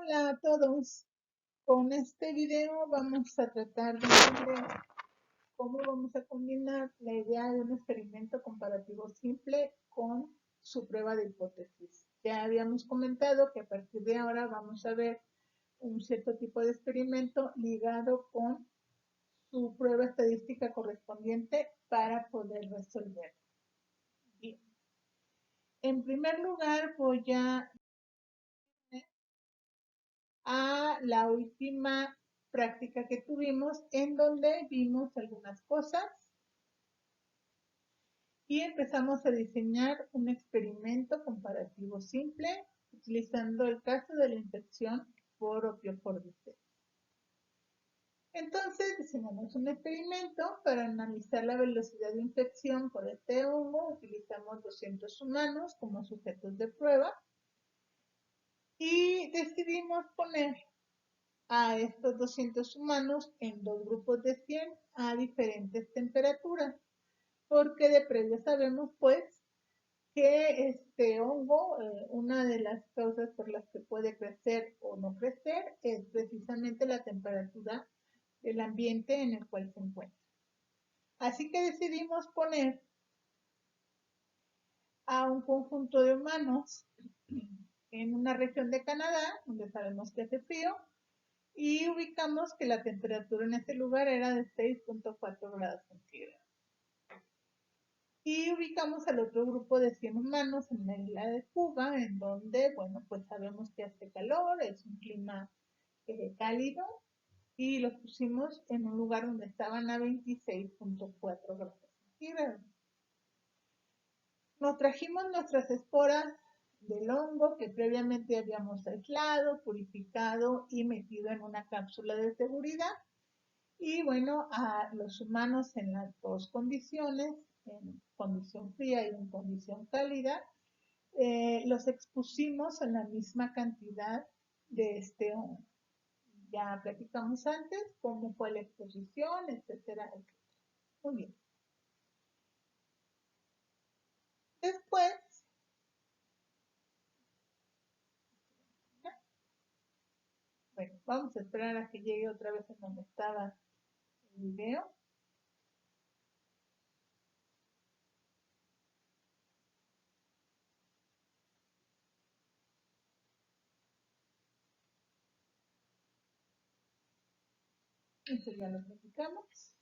Hola a todos. Con este video vamos a tratar de entender cómo vamos a combinar la idea de un experimento comparativo simple con su prueba de hipótesis. Ya habíamos comentado que a partir de ahora vamos a ver un cierto tipo de experimento ligado con su prueba estadística correspondiente para poder resolver. Bien. En primer lugar voy a la última práctica que tuvimos en donde vimos algunas cosas y empezamos a diseñar un experimento comparativo simple utilizando el caso de la infección por Opiofordices. Entonces diseñamos un experimento para analizar la velocidad de infección por este hongo. Utilizamos 200 humanos como sujetos de prueba y decidimos poner a estos 200 humanos en dos grupos de 100 a diferentes temperaturas, porque de previo sabemos pues que este hongo, una de las causas por las que puede crecer o no crecer es precisamente la temperatura del ambiente en el cual se encuentra. Así que decidimos poner a un conjunto de humanos en una región de Canadá, donde sabemos que hace frío, y ubicamos que la temperatura en este lugar era de 6.4 grados centígrados. Y ubicamos al otro grupo de 100 humanos en la isla de Cuba, en donde, bueno, pues sabemos que hace calor, es un clima cálido, y los pusimos en un lugar donde estaban a 26.4 grados centígrados. Nos trajimos nuestras esporas del hongo que previamente habíamos aislado, purificado y metido en una cápsula de seguridad. Y bueno, a los humanos en las dos condiciones, en condición fría y en condición cálida, los expusimos en la misma cantidad de este hongo. Ya platicamos antes cómo fue la exposición, etcétera, etcétera. Muy bien. Después, bueno, vamos a esperar a que llegue otra vez a donde estaba el video. Esto ya lo platicamos.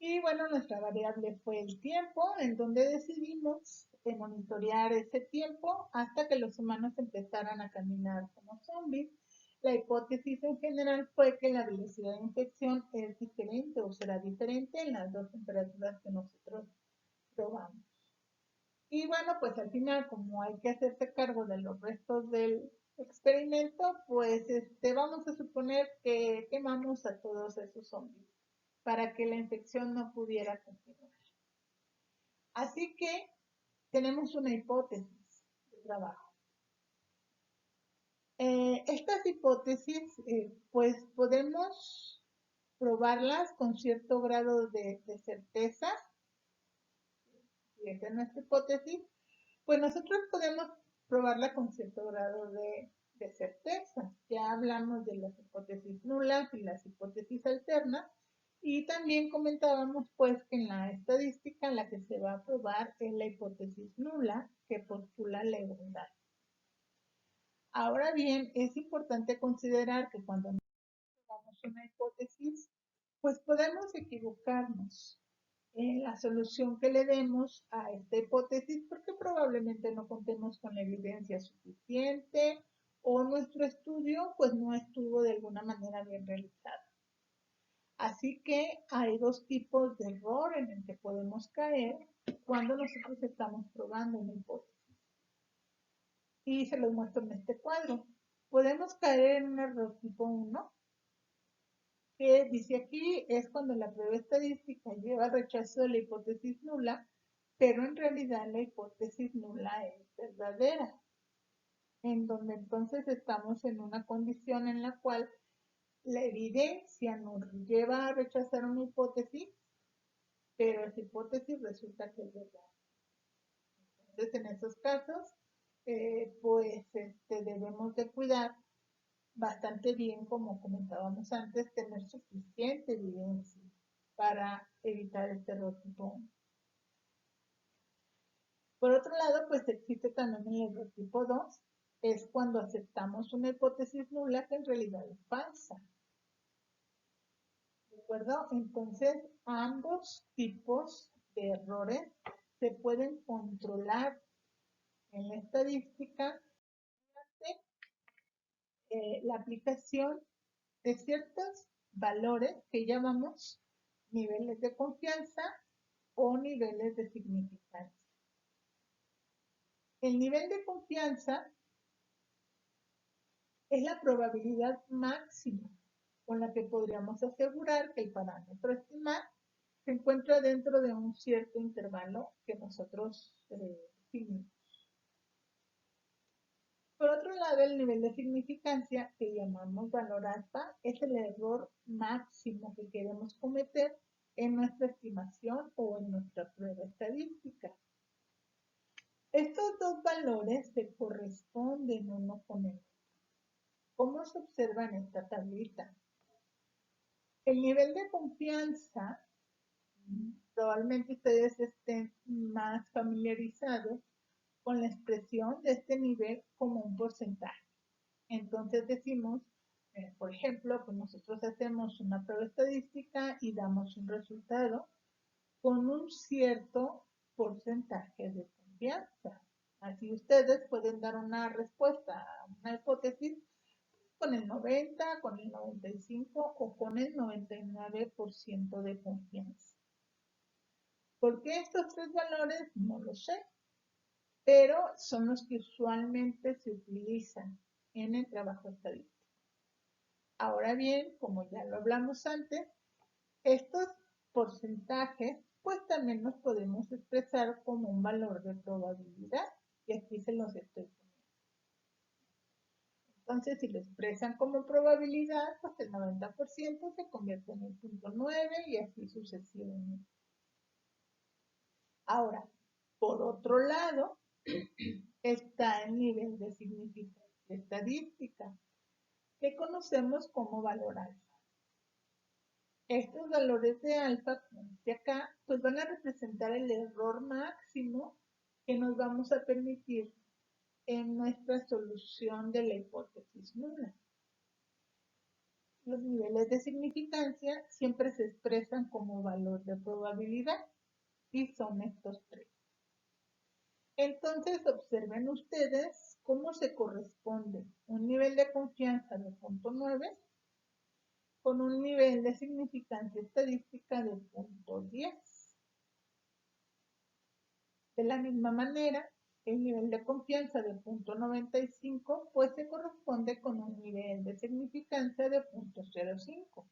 Y bueno, nuestra variable fue el tiempo, en donde decidimos monitorear ese tiempo hasta que los humanos empezaran a caminar como zombies. La hipótesis en general fue que la velocidad de infección es diferente o será diferente en las dos temperaturas que nosotros probamos. Y bueno, pues al final, como hay que hacerse cargo de los restos del experimento, pues vamos a suponer que quemamos a todos esos zombies para que la infección no pudiera continuar. Así que tenemos una hipótesis de trabajo. Estas hipótesis, pues podemos probarlas con cierto grado de certeza. Y esa es nuestra hipótesis. Pues nosotros podemos probarla con cierto grado de certeza. Ya hablamos de las hipótesis nulas y las hipótesis alternas. Y también comentábamos pues que en la estadística la que se va a probar es la hipótesis nula que postula la igualdad. Ahora bien, es importante considerar que cuando probamos una hipótesis, pues podemos equivocarnos en la solución que le demos a esta hipótesis porque probablemente no contemos con la evidencia suficiente o nuestro estudio pues no estuvo de alguna manera bien realizado. Así que hay dos tipos de error en el que podemos caer cuando nosotros estamos probando una hipótesis. Y se los muestro en este cuadro. Podemos caer en un error tipo 1, que dice aquí es cuando la prueba estadística lleva al rechazo de la hipótesis nula, pero en realidad la hipótesis nula es verdadera, en donde entonces estamos en una condición en la cual la evidencia nos lleva a rechazar una hipótesis, pero esa hipótesis resulta que es verdad. Entonces, en esos casos, pues debemos de cuidar bastante bien, como comentábamos antes, tener suficiente evidencia para evitar este error tipo 1. Por otro lado, pues existe también el error tipo 2, es cuando aceptamos una hipótesis nula que en realidad es falsa. ¿De acuerdo? Entonces, ambos tipos de errores se pueden controlar en la estadística la aplicación de ciertos valores que llamamos niveles de confianza o niveles de significancia. El nivel de confianza es la probabilidad máxima con la que podríamos asegurar que el parámetro estimar se encuentra dentro de un cierto intervalo que nosotros definimos. Por otro lado, el nivel de significancia, que llamamos valor alfa, es el error máximo que queremos cometer en nuestra estimación o en nuestra prueba estadística. Estos dos valores se corresponden uno con el otro. ¿Cómo se observa en esta tablita? El nivel de confianza, probablemente ustedes estén más familiarizados con la expresión de este nivel como un porcentaje. Entonces decimos, por ejemplo, que nosotros hacemos una prueba estadística y damos un resultado con un cierto porcentaje de confianza. Así ustedes pueden dar una respuesta a una hipótesis con el 90, con el 95 o con el 99% de confianza. ¿Por qué estos tres valores? No lo sé, pero son los que usualmente se utilizan en el trabajo estadístico. Ahora bien, como ya lo hablamos antes, estos porcentajes pues también los podemos expresar como un valor de probabilidad y aquí se los estoy poniendo. Entonces, si lo expresan como probabilidad, pues el 90% se convierte en el 0.9 y así sucesivamente. Ahora, por otro lado, está el nivel de significancia estadística, que conocemos como valor alfa. Estos valores de alfa, como dice acá, pues van a representar el error máximo que nos vamos a permitir en nuestra solución de la hipótesis nula. Los niveles de significancia siempre se expresan como valor de probabilidad y son estos tres. Entonces observen ustedes cómo se corresponde un nivel de confianza de 0.9 con un nivel de significancia estadística de 0.10. De la misma manera, el nivel de confianza de 0.95 pues se corresponde con un nivel de significancia de 0.05.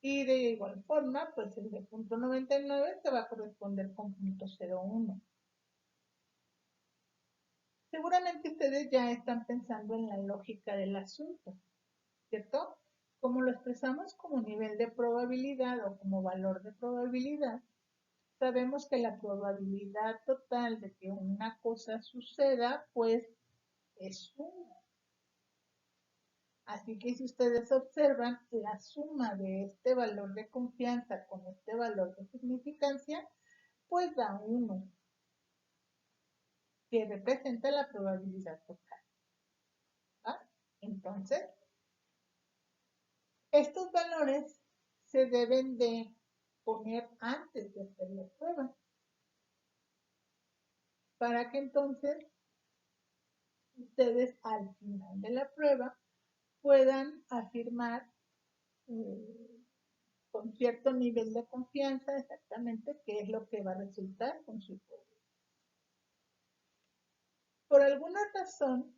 Y de igual forma, pues el de 0.99 se va a corresponder con 0.01. Seguramente ustedes ya están pensando en la lógica del asunto, ¿cierto? Como lo expresamos como nivel de probabilidad o como valor de probabilidad, sabemos que la probabilidad total de que una cosa suceda, pues, es 1. Así que si ustedes observan, la suma de este valor de confianza con este valor de significancia, pues da 1, que representa la probabilidad total. ¿Ah? Entonces, estos valores se deben de poner antes de hacer la prueba, para que entonces ustedes al final de la prueba puedan afirmar con cierto nivel de confianza exactamente qué es lo que va a resultar con su hipótesis. Por alguna razón,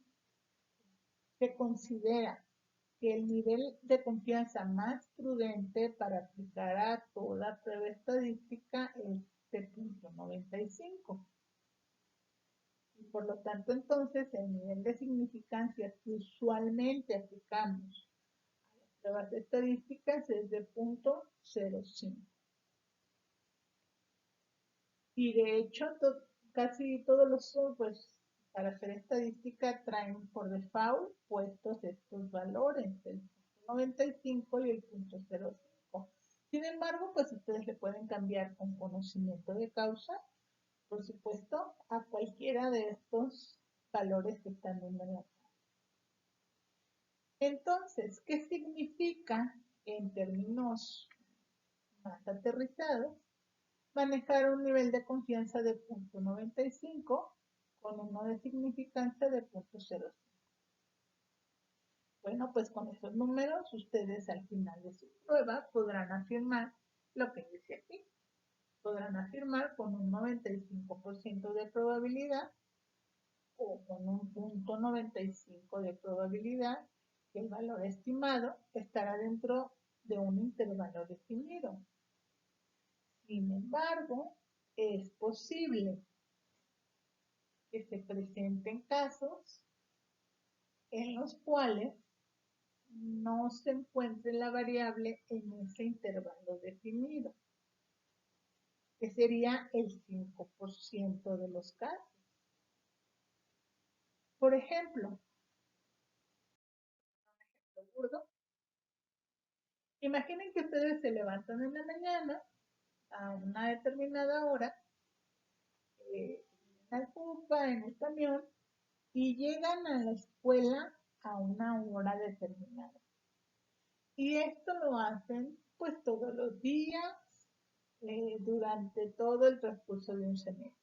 se considera que el nivel de confianza más prudente para aplicar a toda prueba estadística es de 0.95. Y por lo tanto, entonces, el nivel de significancia que usualmente aplicamos pruebas estadísticas es de 0.05. Y de hecho, casi todos los softwares para hacer estadística traen por default puestos estos valores, el 95 y el 0.05. Sin embargo, pues ustedes le pueden cambiar con conocimiento de causa, por supuesto, a cualquiera de estos valores que están en la. Entonces, ¿qué significa en términos más aterrizados manejar un nivel de confianza de 0.95 con uno de significancia de 0.05? Bueno, pues con esos números ustedes al final de su prueba podrán afirmar lo que dice aquí. Podrán afirmar con un 95% de probabilidad o con un 0.95 de probabilidad que el valor estimado estará dentro de un intervalo definido. Sin embargo, es posible que se presenten casos en los cuales no se encuentre la variable en ese intervalo definido, que sería el 5% de los casos. Por ejemplo, burdo, imaginen que ustedes se levantan en la mañana a una determinada hora, en la culpa, en el camión, y llegan a la escuela a una hora determinada. Y esto lo hacen pues todos los días, durante todo el transcurso de un semestre.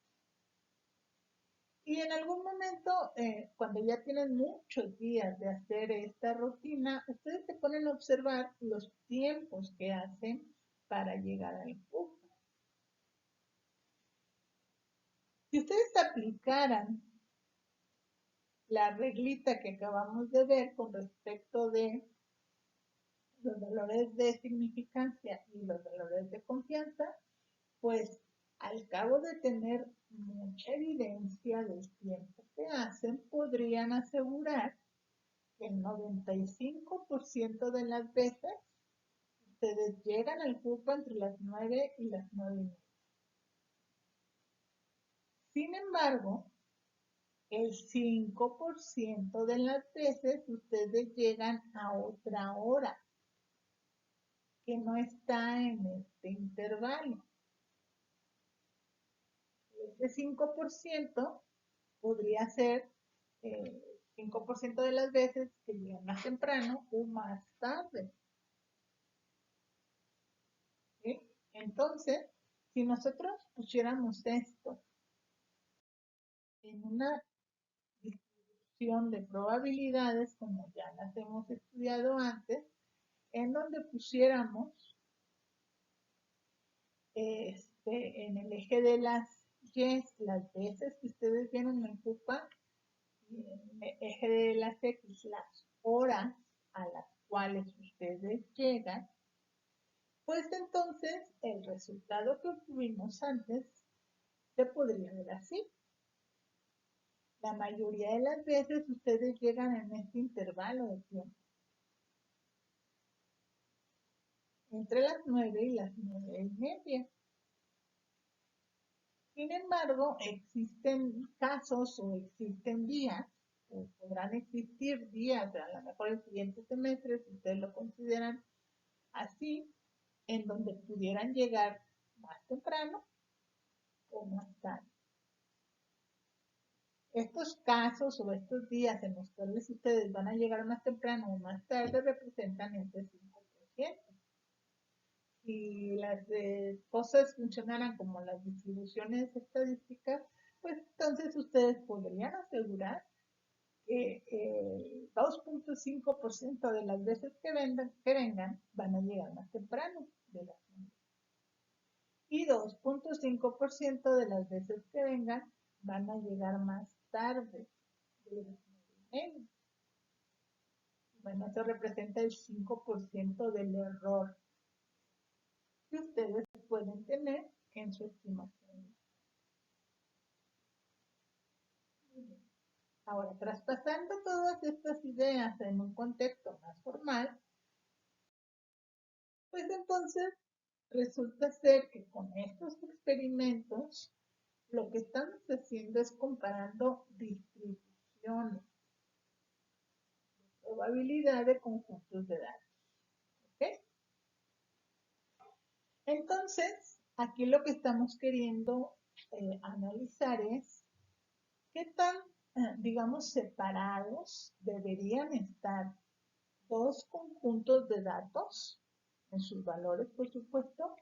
Y en algún momento, cuando ya tienen muchos días de hacer esta rutina, ustedes se ponen a observar los tiempos que hacen para llegar al punto. Si ustedes aplicaran la reglita que acabamos de ver con respecto de los valores de significancia y los valores de confianza, pues al cabo de tener mucha evidencia del tiempo que hacen, podrían asegurar que el 95% de las veces ustedes llegan al cupo entre las 9 y las 9:30. Sin embargo, el 5% de las veces ustedes llegan a otra hora que no está en este intervalo. Este 5% podría ser 5% de las veces que llegan más temprano o más tarde. ¿Sí? Entonces, si nosotros pusiéramos esto en una distribución de probabilidades, como ya las hemos estudiado antes, en donde pusiéramos en el eje de las Y, las veces que ustedes vienen en CUPA, y en el eje de las X, las horas a las cuales ustedes llegan, pues entonces el resultado que obtuvimos antes se podría ver así. La mayoría de las veces ustedes llegan en este intervalo de tiempo, entre las 9 y las 9:30. Sin embargo, existen casos o existen días, o podrán existir días, a lo mejor el siguiente semestre, si ustedes lo consideran así, en donde pudieran llegar más temprano o más tarde. Estos casos o estos días en los cuales ustedes van a llegar más temprano o más tarde representan este 5%. Si las cosas funcionaran como las distribuciones estadísticas, pues entonces ustedes podrían asegurar que el 2.5% de las veces que vengan van a llegar más temprano de las 9. Y 2.5% de las veces que vengan van a llegar más tarde de las 9:30. Bueno, eso representa el 5% del error que ustedes pueden tener en su estimación. Ahora, traspasando todas estas ideas en un contexto más formal, Pues entonces resulta ser que con estos experimentos lo que estamos haciendo es comparando distribuciones, probabilidad de conjuntos de datos. ¿Ok? Entonces, aquí lo que estamos queriendo analizar es qué tan, digamos, separados deberían estar dos conjuntos de datos, en sus valores, por supuesto,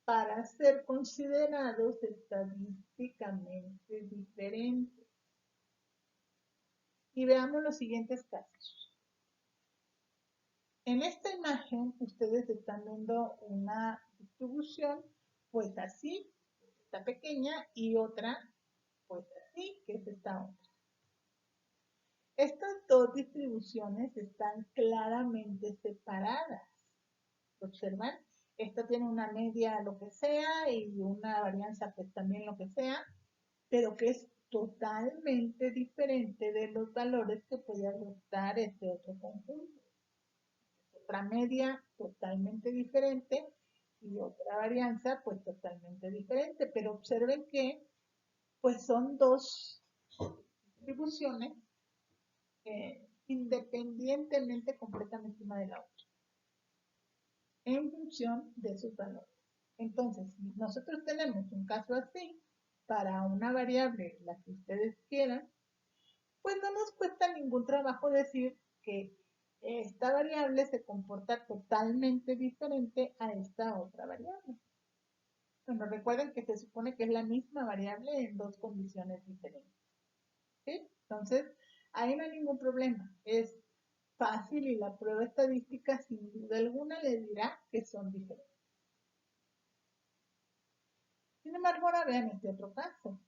para ser considerados estadísticamente diferentes. Y veamos los siguientes casos. En esta imagen ustedes están viendo una distribución, pues así, esta pequeña, y otra, pues así, que es esta otra. Estas dos distribuciones están claramente separadas. ¿Observan? Esta tiene una media lo que sea y una varianza pues también lo que sea, pero que es totalmente diferente de los valores que puede adoptar este otro conjunto. Otra media totalmente diferente y otra varianza pues totalmente diferente, pero observen que pues son dos distribuciones independientemente completamente una de la otra, en función de sus valores. Entonces, si nosotros tenemos un caso así, para una variable, la que ustedes quieran, pues no nos cuesta ningún trabajo decir que esta variable se comporta totalmente diferente a esta otra variable. Bueno, recuerden que se supone que es la misma variable en dos condiciones diferentes. ¿Sí? Entonces, ahí no hay ningún problema. Es fácil y la prueba estadística sin duda alguna le dirá que son diferentes. Sin embargo, ahora vean este otro caso.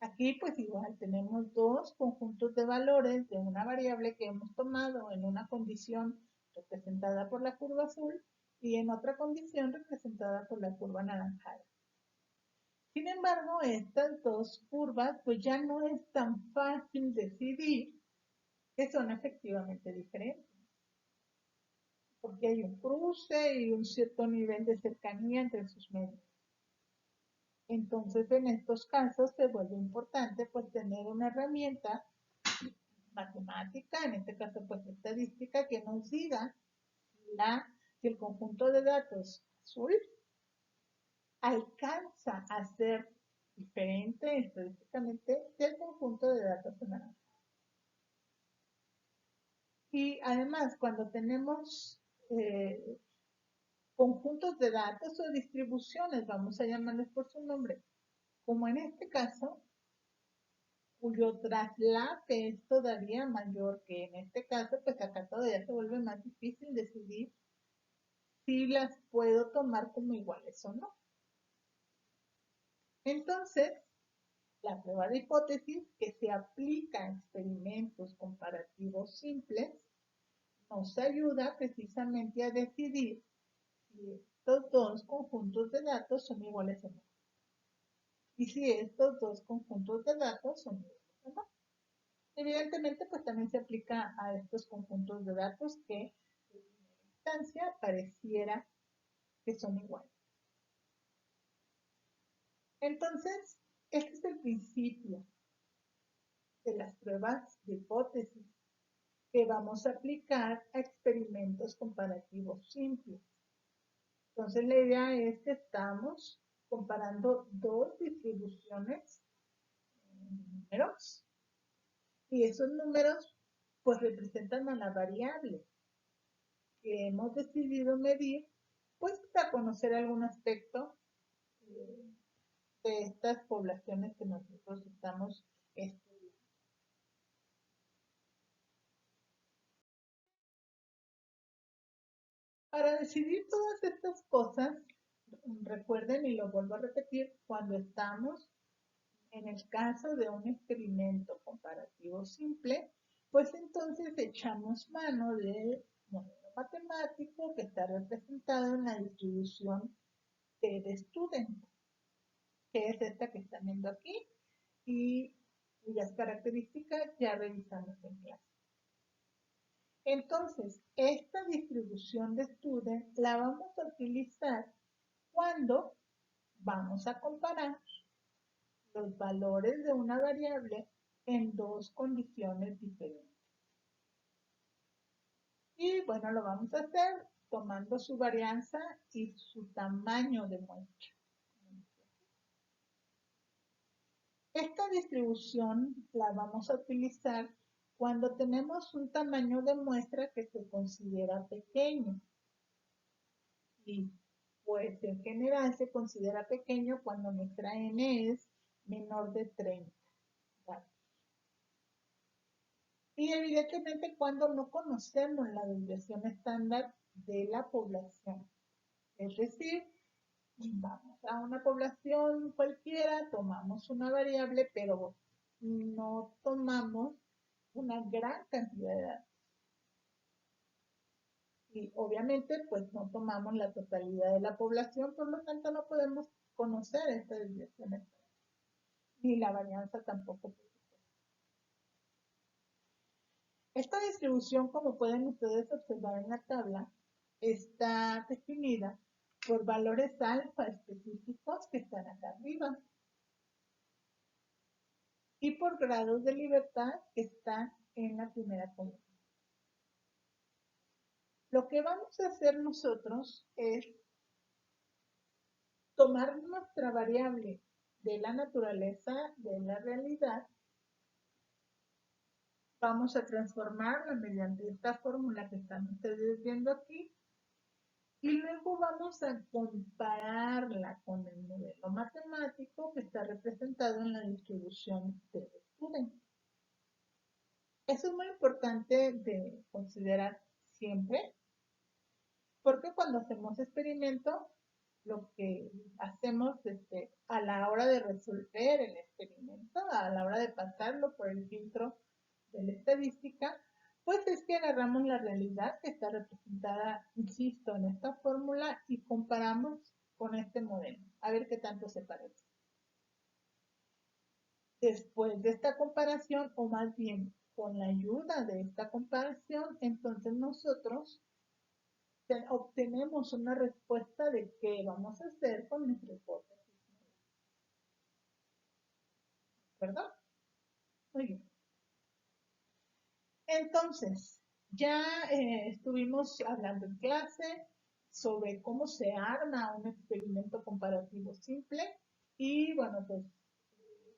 Aquí pues igual tenemos dos conjuntos de valores de una variable que hemos tomado en una condición representada por la curva azul y en otra condición representada por la curva anaranjada. Sin embargo, estas dos curvas pues ya no es tan fácil decidir que son efectivamente diferentes, porque hay un cruce y un cierto nivel de cercanía entre sus medios. Entonces, en estos casos se vuelve importante pues tener una herramienta matemática, en este caso pues estadística, que nos diga si el conjunto de datos azul alcanza a ser diferente estadísticamente del conjunto de datos naranja. Y además, cuando tenemos conjuntos de datos o distribuciones, vamos a llamarles por su nombre, como en este caso, cuyo traslape es todavía mayor que en este caso, pues acá todavía se vuelve más difícil decidir si las puedo tomar como iguales o no. Entonces, la prueba de hipótesis, que se aplica a experimentos comparativos simples, nos ayuda precisamente a decidir si estos dos conjuntos de datos son iguales o no. Y si estos dos conjuntos de datos son iguales o no. Evidentemente, pues también se aplica a estos conjuntos de datos que en primera instancia pareciera que son iguales. Entonces, este es el principio de las pruebas de hipótesis que vamos a aplicar a experimentos comparativos simples. Entonces, la idea es que estamos comparando dos distribuciones de números y esos números pues representan a la variable que hemos decidido medir, pues para conocer algún aspecto de estas poblaciones que nosotros estamos estudiando. Para decidir todas estas cosas, recuerden y lo vuelvo a repetir, cuando estamos en el caso de un experimento comparativo simple, pues entonces echamos mano del modelo matemático que está representado en la distribución de student, que es esta que están viendo aquí, y cuyas características ya revisamos en clase. Entonces, esta distribución de student la vamos a utilizar cuando vamos a comparar los valores de una variable en dos condiciones diferentes. Y bueno, lo vamos a hacer tomando su varianza y su tamaño de muestra. Esta distribución la vamos a utilizar cuando tenemos un tamaño de muestra que se considera pequeño. Y pues en general se considera pequeño cuando nuestra n es menor de 30. ¿Vale? Y evidentemente cuando no conocemos la desviación estándar de la población. Es decir, vamos a una población cualquiera, tomamos una variable, pero no tomamos una gran cantidad de datos. Y obviamente, pues no tomamos la totalidad de la población, por lo tanto no podemos conocer esta desviación estándar. Ni la varianza tampoco. Esta distribución, como pueden ustedes observar en la tabla, está definida por valores alfa específicos que están acá arriba y por grados de libertad que están en la primera columna. Lo que vamos a hacer nosotros es tomar nuestra variable de la naturaleza de la realidad, vamos a transformarla mediante esta fórmula que están ustedes viendo aquí, y luego vamos a compararla con el modelo matemático que está representado en la distribución de student. Eso es muy importante de considerar siempre, porque cuando hacemos experimento, lo que hacemos a la hora de resolver el experimento, a la hora de pasarlo por el filtro de la estadística, pues es que agarramos la realidad que está representada, insisto, en esta fórmula y comparamos con este modelo, a ver qué tanto se parece. Después de esta comparación, o más bien con la ayuda de esta comparación, entonces nosotros obtenemos una respuesta de qué vamos a hacer con nuestra hipótesis. ¿Verdad? Muy bien. Entonces, ya estuvimos hablando en clase sobre cómo se arma un experimento comparativo simple y bueno, pues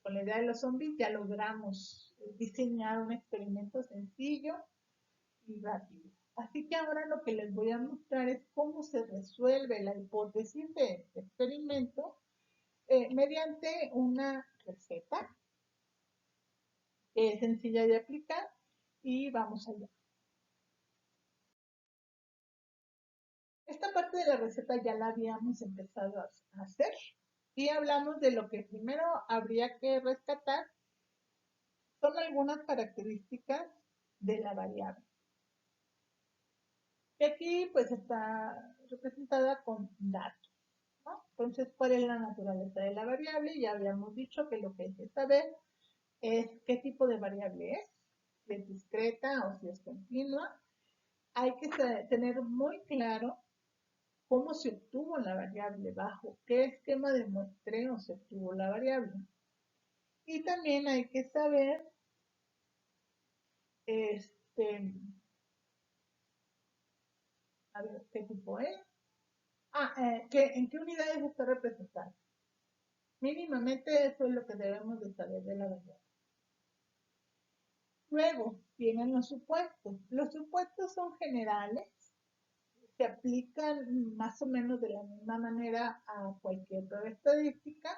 con la idea de los zombies ya logramos diseñar un experimento sencillo y rápido. Así que ahora lo que les voy a mostrar es cómo se resuelve la hipótesis de este experimento mediante una receta que es sencilla de aplicar y vamos allá. Esta parte de la receta ya la habíamos empezado a hacer y hablamos de lo que primero habría que rescatar son algunas características de la variable. Y aquí pues está representada con datos, ¿no? Entonces, ¿cuál es la naturaleza de la variable? Ya habíamos dicho que lo que hay que saber es qué tipo de variable es, si es discreta o si es continua. Hay que tener muy claro cómo se obtuvo la variable, bajo qué esquema de muestreo se obtuvo la variable. Y también hay que saber a ver, ¿qué tipo es? ¿En qué unidades está representada? Mínimamente eso es lo que debemos de saber de la variable. Luego vienen los supuestos. Los supuestos son generales, se aplican más o menos de la misma manera a cualquier prueba estadística.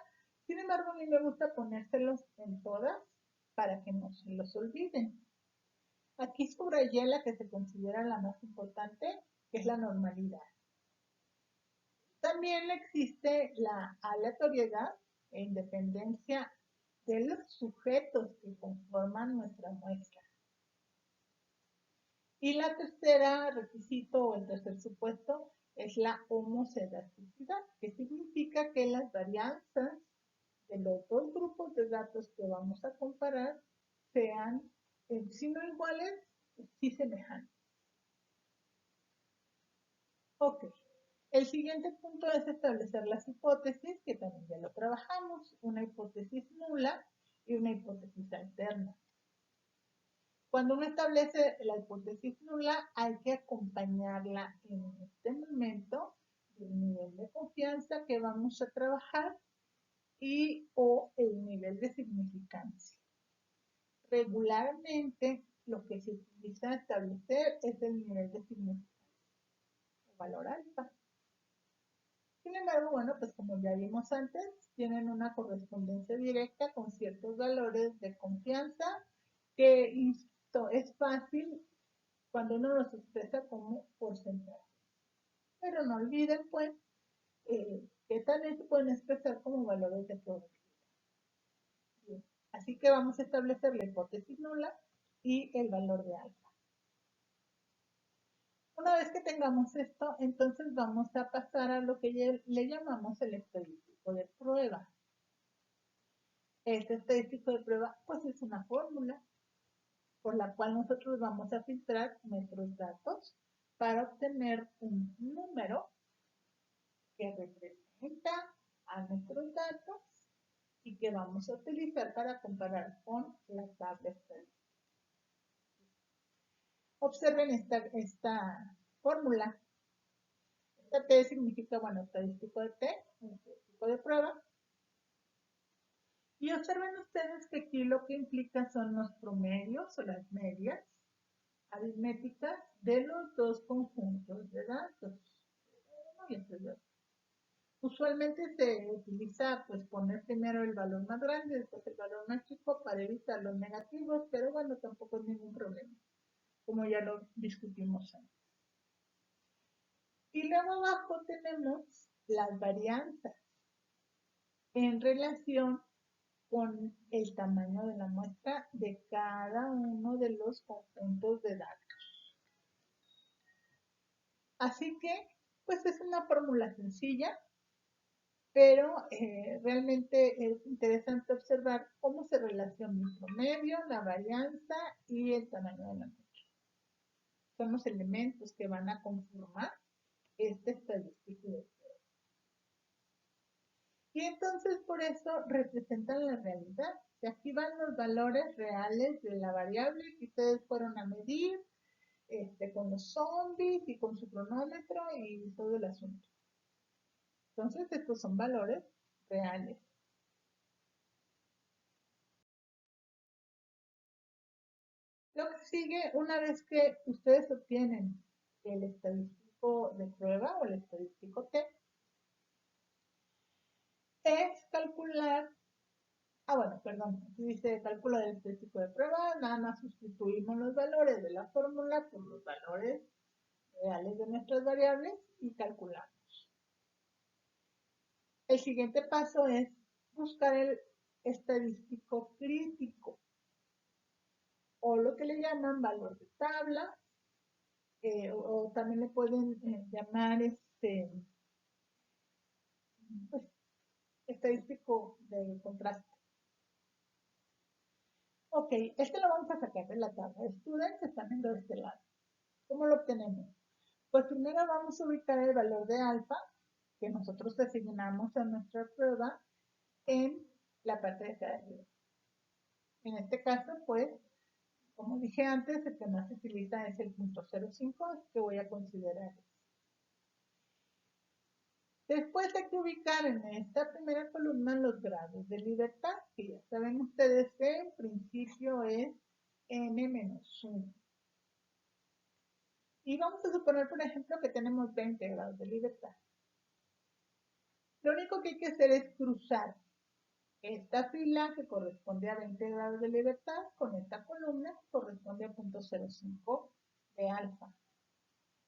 Sin embargo, a mí me gusta ponérselos en todas para que no se los olviden. Aquí subrayé la que se considera la más importante, que es la normalidad. También existe la aleatoriedad e independencia de los sujetos que conforman nuestra muestra. Y la tercera requisito o el tercer supuesto es la homozedaticidad, que significa que las varianzas de los dos grupos de datos que vamos a comparar sean, si no iguales, sí semejantes. Ok. El siguiente punto es establecer las hipótesis, que también ya lo trabajamos, una hipótesis nula y una hipótesis alterna. Cuando uno establece la hipótesis nula, hay que acompañarla en este momento del nivel de confianza que vamos a trabajar y o el nivel de significancia. Regularmente, lo que se utiliza a establecer es el nivel de significancia, o valor alfa. Sin embargo, bueno, pues como ya vimos antes, tienen una correspondencia directa con ciertos valores de confianza que, insisto, es fácil cuando uno los expresa como porcentaje. Pero no olviden, pues, que también se pueden expresar como valores de probabilidad. Bien. Así que vamos a establecer la hipótesis nula y el valor de alfa. Una vez que tengamos esto, entonces vamos a pasar a lo que le llamamos el estadístico de prueba. Este estadístico de prueba, pues es una fórmula por la cual nosotros vamos a filtrar nuestros datos para obtener un número que representa a nuestros datos y que vamos a utilizar para comparar con la tabla estadística. Observen esta fórmula. Esta T significa, bueno, estadístico de T, estadístico de prueba. Y observen ustedes que aquí lo que implica son los promedios o las medias aritméticas de los dos conjuntos de datos. Usualmente se utiliza pues poner primero el valor más grande, después el valor más chico para evitar los negativos, pero bueno, tampoco es ningún problema, como ya lo discutimos antes. Y luego abajo tenemos las varianzas en relación con el tamaño de la muestra de cada uno de los conjuntos de datos. Así que, pues es una fórmula sencilla, pero realmente es interesante observar cómo se relaciona el promedio, la varianza y el tamaño de la muestra. Son los elementos que van a conformar este estadístico. Y entonces por eso representan la realidad. Y aquí van los valores reales de la variable que ustedes fueron a medir con los zombies y con su cronómetro y todo el asunto. Entonces estos son valores reales. Lo que sigue, una vez que ustedes obtienen el estadístico de prueba o el estadístico T, es calcular, bueno, perdón, aquí dice cálculo del estadístico de prueba, nada más sustituimos los valores de la fórmula por los valores reales de nuestras variables y calculamos. El siguiente paso es buscar el estadístico crítico o lo que le llaman valor de tabla o también le pueden llamar pues, estadístico de contraste. Ok, este lo vamos a sacar de la tabla de students, están viendo de este lado. ¿Cómo lo obtenemos? Pues primero vamos a ubicar el valor de alfa que nosotros asignamos a nuestra prueba en la parte de acá arriba. En este caso, pues, como dije antes, el que más se utiliza es el punto 0.5 que voy a considerar. Después hay que ubicar en esta primera columna los grados de libertad, que ya saben ustedes que en principio es n-1. Y vamos a suponer, por ejemplo, que tenemos 20 grados de libertad. Lo único que hay que hacer es cruzar esta fila que corresponde a 20 grados de libertad con esta columna que corresponde a 0.05 de alfa.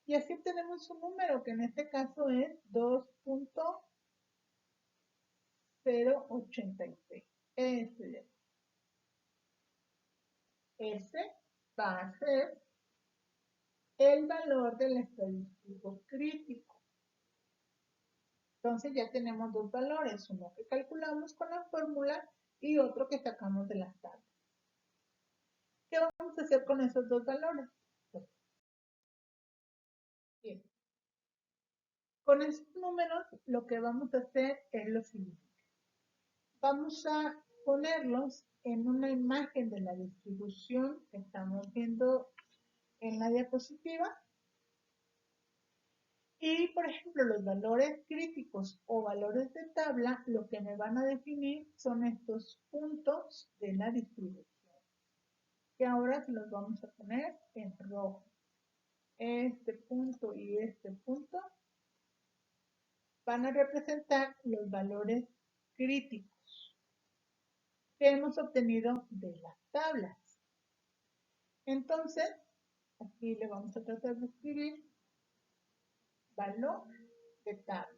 Y así obtenemos un número que en este caso es 2.086. Ese va a ser el valor del estadístico crítico. Entonces ya tenemos dos valores, uno que calculamos con la fórmula y otro que sacamos de las tablas. ¿Qué vamos a hacer con esos dos valores? Bien. Con estos números lo que vamos a hacer es lo siguiente. Vamos a ponerlos en una imagen de la distribución que estamos viendo en la diapositiva. Y, por ejemplo, los valores críticos o valores de tabla, lo que me van a definir son estos puntos de la distribución, que ahora se los vamos a poner en rojo. Este punto y este punto van a representar los valores críticos que hemos obtenido de las tablas. Entonces, aquí le vamos a tratar de escribir valor de tabla.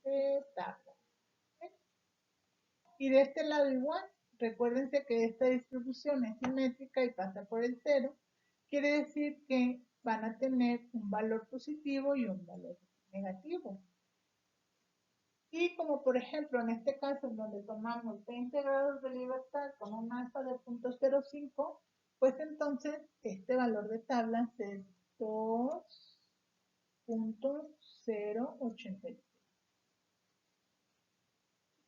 De tabla. Y de este lado igual, recuérdense que esta distribución es simétrica y pasa por el cero, quiere decir que van a tener un valor positivo y un valor negativo. Y como por ejemplo en este caso en donde tomamos 20 grados de libertad con un alfa de 0.05, pues entonces este valor de tablas es 2.083.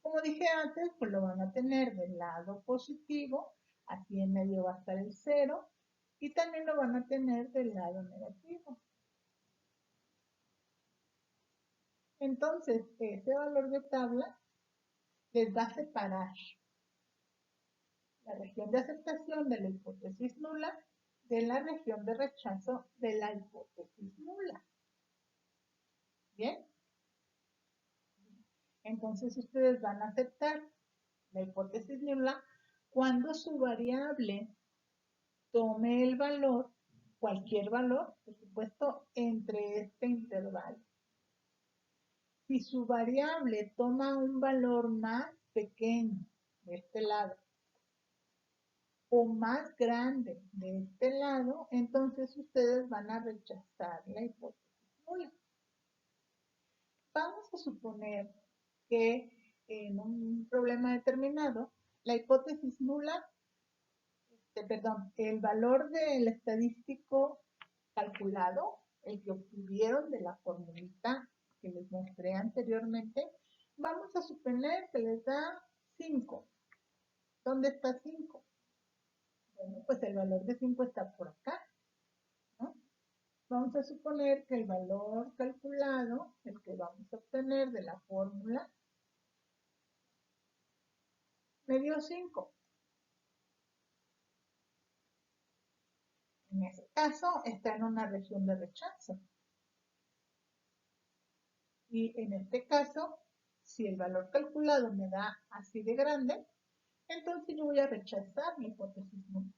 Como dije antes, pues lo van a tener del lado positivo, aquí en medio va a estar el 0, y también lo van a tener del lado negativo. Entonces, ese valor de tabla les va a separar la región de aceptación de la hipótesis nula de la región de rechazo de la hipótesis nula. ¿Bien? Entonces ustedes van a aceptar la hipótesis nula cuando su variable tome el valor, cualquier valor, por supuesto, entre este intervalo. Si su variable toma un valor más pequeño de este lado o más grande de este lado, entonces ustedes van a rechazar la hipótesis nula. Vamos a suponer que en un problema determinado, la hipótesis nula, perdón, el valor del estadístico calculado, el que obtuvieron de la formulita que les mostré anteriormente, vamos a suponer que les da 5. ¿Dónde está 5? Bueno, pues el valor de 5 está por acá, ¿no? Vamos a suponer que el valor calculado, el que vamos a obtener de la fórmula, me dio 5. En ese caso, está en una región de rechazo. Y en este caso, si el valor calculado me da así de grande, entonces yo voy a rechazar mi hipótesis nula.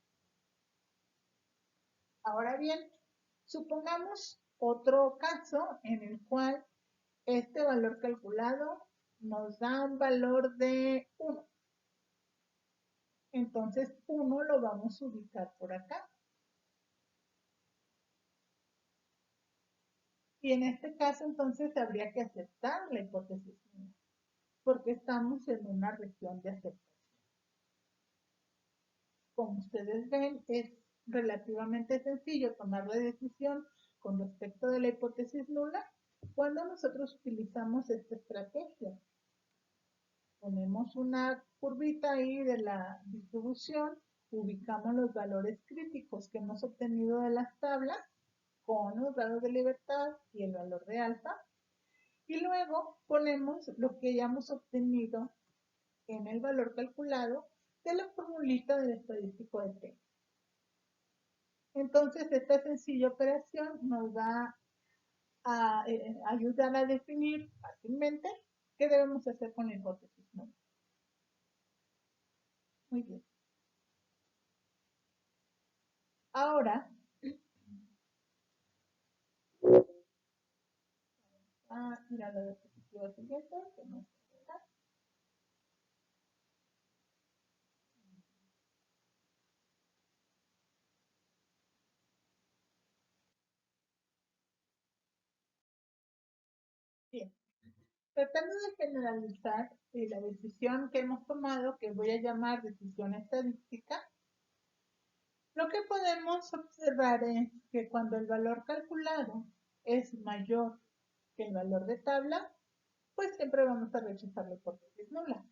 Ahora bien, supongamos otro caso en el cual este valor calculado nos da un valor de 1. Entonces 1 lo vamos a ubicar por acá. Y en este caso entonces habría que aceptar la hipótesis nula, porque estamos en una región de aceptación. Como ustedes ven, es relativamente sencillo tomar la decisión con respecto de la hipótesis nula cuando nosotros utilizamos esta estrategia. Ponemos una curvita ahí de la distribución, ubicamos los valores críticos que hemos obtenido de las tablas con los grados de libertad y el valor de alfa, y luego ponemos lo que hayamos obtenido en el valor calculado de la formulita del estadístico de T. Entonces, esta sencilla operación nos va a ayudar a definir fácilmente qué debemos hacer con la hipótesis nula. Muy bien. Ahora, ir a la diapositiva siguiente, que no está. Bien. Tratando de generalizar la decisión que hemos tomado, que voy a llamar decisión estadística, Lo que podemos observar es que cuando el valor calculado es mayor que el valor de tabla, pues siempre vamos a rechazar la hipótesis nula.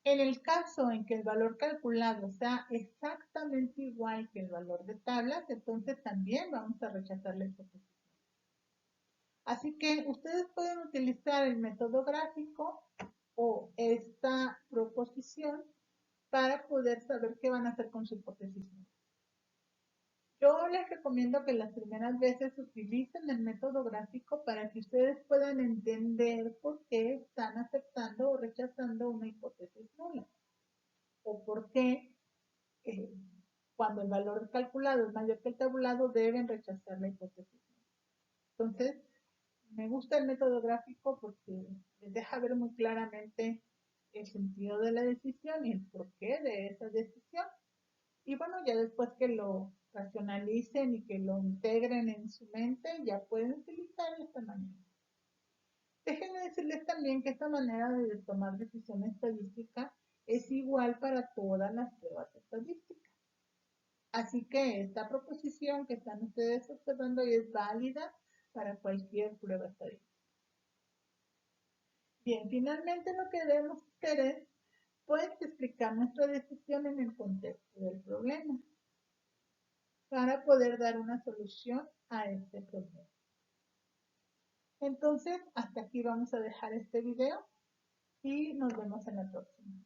En el caso en que el valor calculado sea exactamente igual que el valor de tablas, entonces también vamos a rechazar la hipótesis. Así que ustedes pueden utilizar el método gráfico o esta proposición para poder saber qué van a hacer con su hipótesis. Yo les recomiendo que las primeras veces utilicen el método gráfico para que ustedes puedan entender por qué están aceptando o rechazando una hipótesis nula o por qué eh, cuando el valor calculado es mayor que el tabulado deben rechazar la hipótesis nula. Entonces, me gusta el método gráfico porque les deja ver muy claramente el sentido de la decisión y el porqué de esa decisión. Y bueno, ya después que lo racionalicen y que lo integren en su mente, ya pueden utilizar esta manera. Déjenme decirles también que esta manera de tomar decisión estadística es igual para todas las pruebas estadísticas. Así que esta proposición que están ustedes observando es válida para cualquier prueba estadística. Bien, finalmente lo que debemos hacer es, pues, explicar nuestra decisión en el contexto del problema para poder dar una solución a este problema. Entonces, hasta aquí vamos a dejar este video y nos vemos en la próxima.